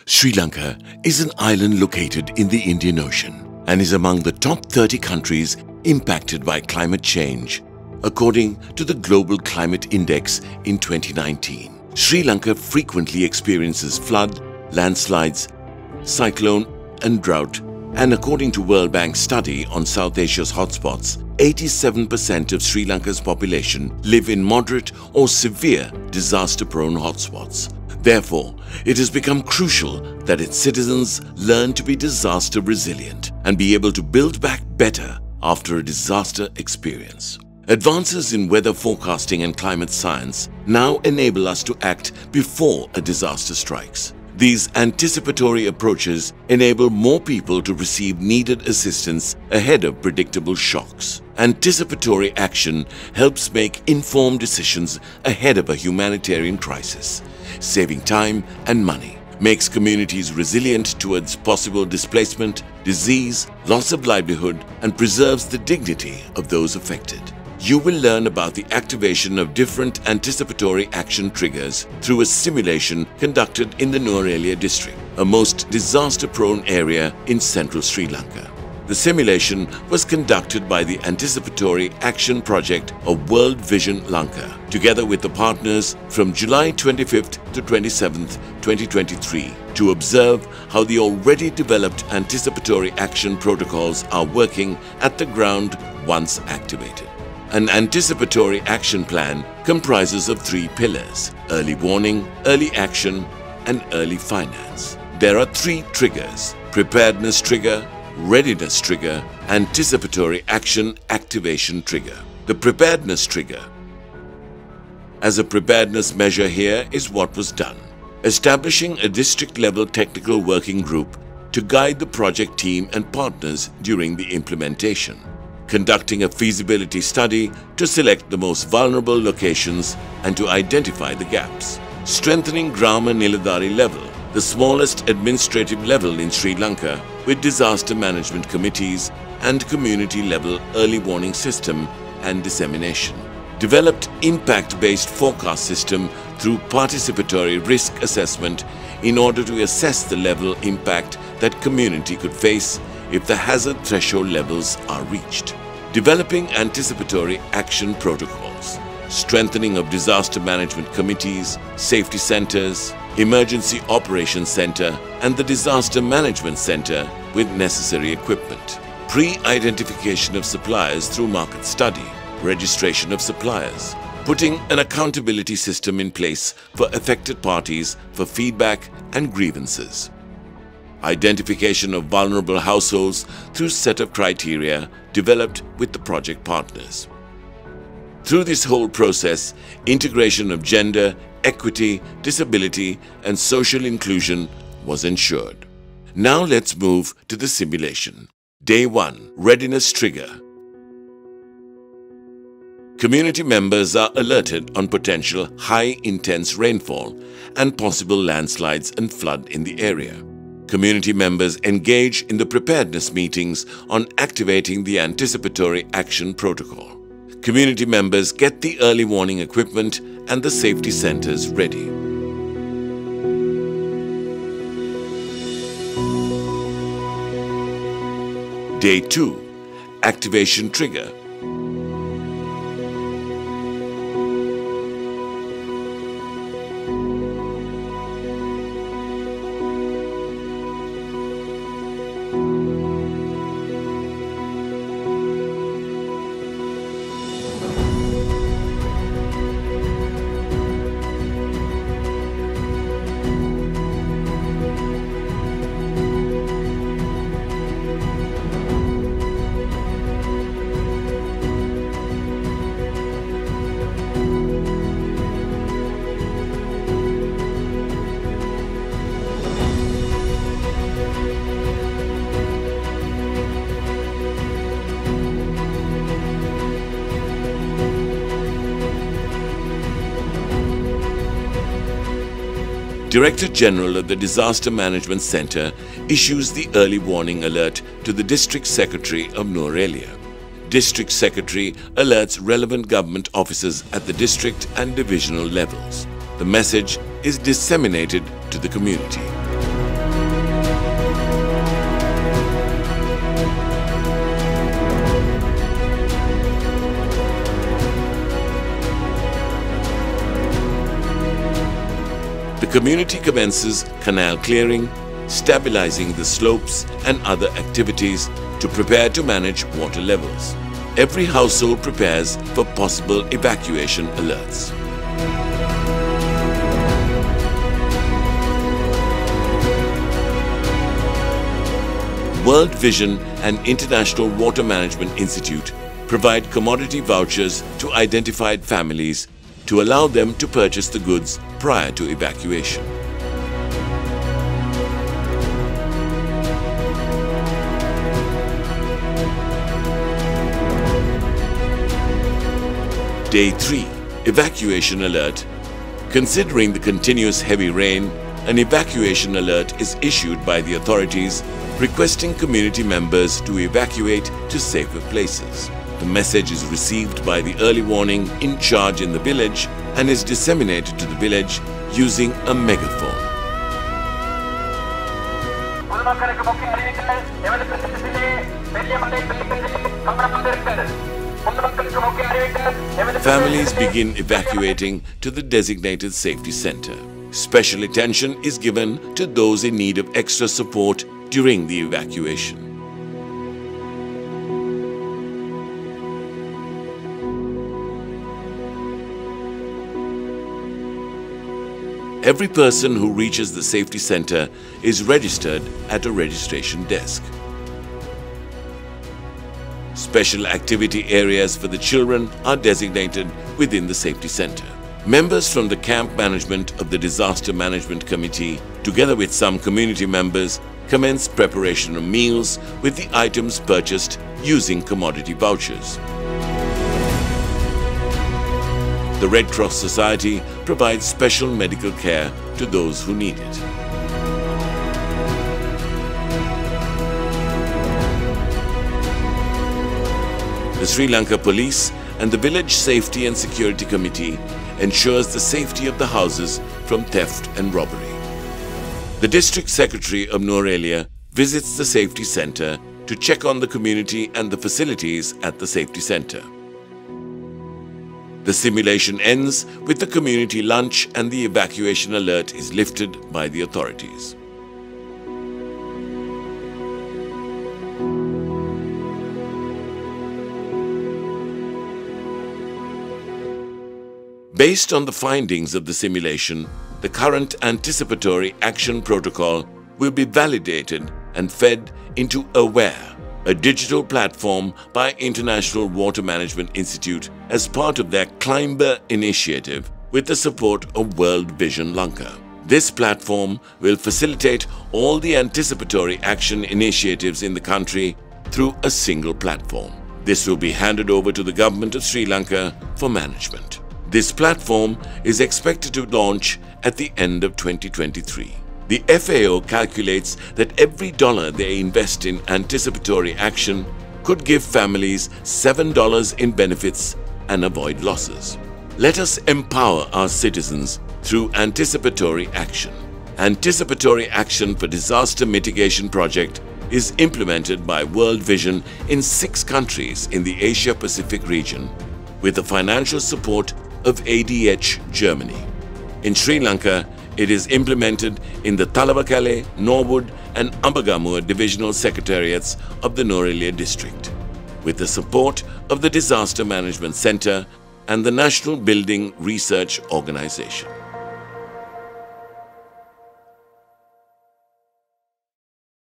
Sri Lanka is an island located in the Indian Ocean and is among the top 30 countries impacted by climate change, according to the Global Climate Index in 2019. Sri Lanka frequently experiences flood, landslides, cyclone and drought, and according to World Bank study on South Asia's hotspots, 87% of Sri Lanka's population live in moderate or severe disaster-prone hotspots. Therefore, it has become crucial that its citizens learn to be disaster resilient and be able to build back better after a disaster experience. Advances in weather forecasting and climate science now enable us to act before a disaster strikes. These anticipatory approaches enable more people to receive needed assistance ahead of predictable shocks. Anticipatory action helps make informed decisions ahead of a humanitarian crisis, saving time and money, makes communities resilient towards possible displacement, disease, loss of livelihood, and preserves the dignity of those affected. You will learn about the activation of different anticipatory action triggers through a simulation conducted in the Nuwara Eliya district, a most disaster-prone area in central Sri Lanka. The simulation was conducted by the Anticipatory Action Project of World Vision Lanka, together with the partners from July 25th to 27th, 2023, to observe how the already developed anticipatory action protocols are working at the ground once activated. An anticipatory action plan comprises of 3 pillars: early warning, early action, and early finance. There are 3 triggers: preparedness trigger, readiness trigger, anticipatory action activation trigger. The preparedness trigger. As a preparedness measure, here is what was done. Establishing a district-level technical working group to guide the project team and partners during the implementation. Conducting a feasibility study to select the most vulnerable locations and to identify the gaps. Strengthening Grama Niladhari level, the smallest administrative level in Sri Lanka, with disaster management committees and community-level early warning system and dissemination. Developed impact-based forecast system through participatory risk assessment in order to assess the level impact that community could face if the hazard threshold levels are reached. Developing anticipatory action protocols. Strengthening of disaster management committees, safety centers, emergency operations center, and the disaster management center with necessary equipment. Pre-identification of suppliers through market study. Registration of suppliers. Putting an accountability system in place for affected parties for feedback and grievances. Identification of vulnerable households through set of criteria developed with the project partners. Through this whole process, integration of gender, equity, disability, and social inclusion was ensured. Now let's move to the simulation. Day 1. Readiness trigger. Community members are alerted on potential high intense rainfall and possible landslides and flood in the area. Community members engage in the preparedness meetings on activating the anticipatory action protocol. Community members get the early warning equipment and the safety centers ready. Day 2. Activation trigger. Director General of the Disaster Management Center issues the early warning alert to the District Secretary of Nuwara Eliya. District Secretary alerts relevant government officers at the district and divisional levels. The message is disseminated to the community. community commences canal clearing, stabilizing the slopes and other activities to prepare to manage water levels. Every household prepares for possible evacuation alerts. World Vision and International Water Management Institute provide commodity vouchers to identified families to allow them to purchase the goods prior to evacuation. Day 3. Evacuation Alert. Considering the continuous heavy rain, an evacuation alert is issued by the authorities requesting community members to evacuate to safer places. The message is received by the early warning in charge in the village and is disseminated to the village using a megaphone. Families begin evacuating to the designated safety center. Special attention is given to those in need of extra support during the evacuation. Every person who reaches the safety center is registered at a registration desk. Special activity areas for the children are designated within the safety center. Members from the camp management of the Disaster Management Committee, together with some community members, commence preparation of meals with the items purchased using commodity vouchers. The Red Cross Society provides special medical care to those who need it. The Sri Lanka Police and the Village Safety and Security Committee ensures the safety of the houses from theft and robbery. The District Secretary of Nuwara Eliya visits the safety center to check on the community and the facilities at the safety center. The simulation ends with the community lunch and the evacuation alert is lifted by the authorities. Based on the findings of the simulation, the current Anticipatory Action Protocol will be validated and fed into Aware, a digital platform by International Water Management Institute as part of their Climber initiative with the support of World Vision Lanka. This platform will facilitate all the anticipatory action initiatives in the country through a single platform. This will be handed over to the government of Sri Lanka for management. This platform is expected to launch at the end of 2023. The FAO calculates that every dollar they invest in anticipatory action could give families $7 in benefits and avoid losses. Let us empower our citizens through anticipatory action. Anticipatory Action for Disaster Mitigation Project is implemented by World Vision in 6 countries in the Asia-Pacific region with the financial support of ADH Germany. In Sri Lanka, it is implemented in the Talawakalle, Norwood and Ambagamuwa Divisional Secretariats of the Nuwara Eliya district, with the support of the Disaster Management Center and the National Building Research Organization.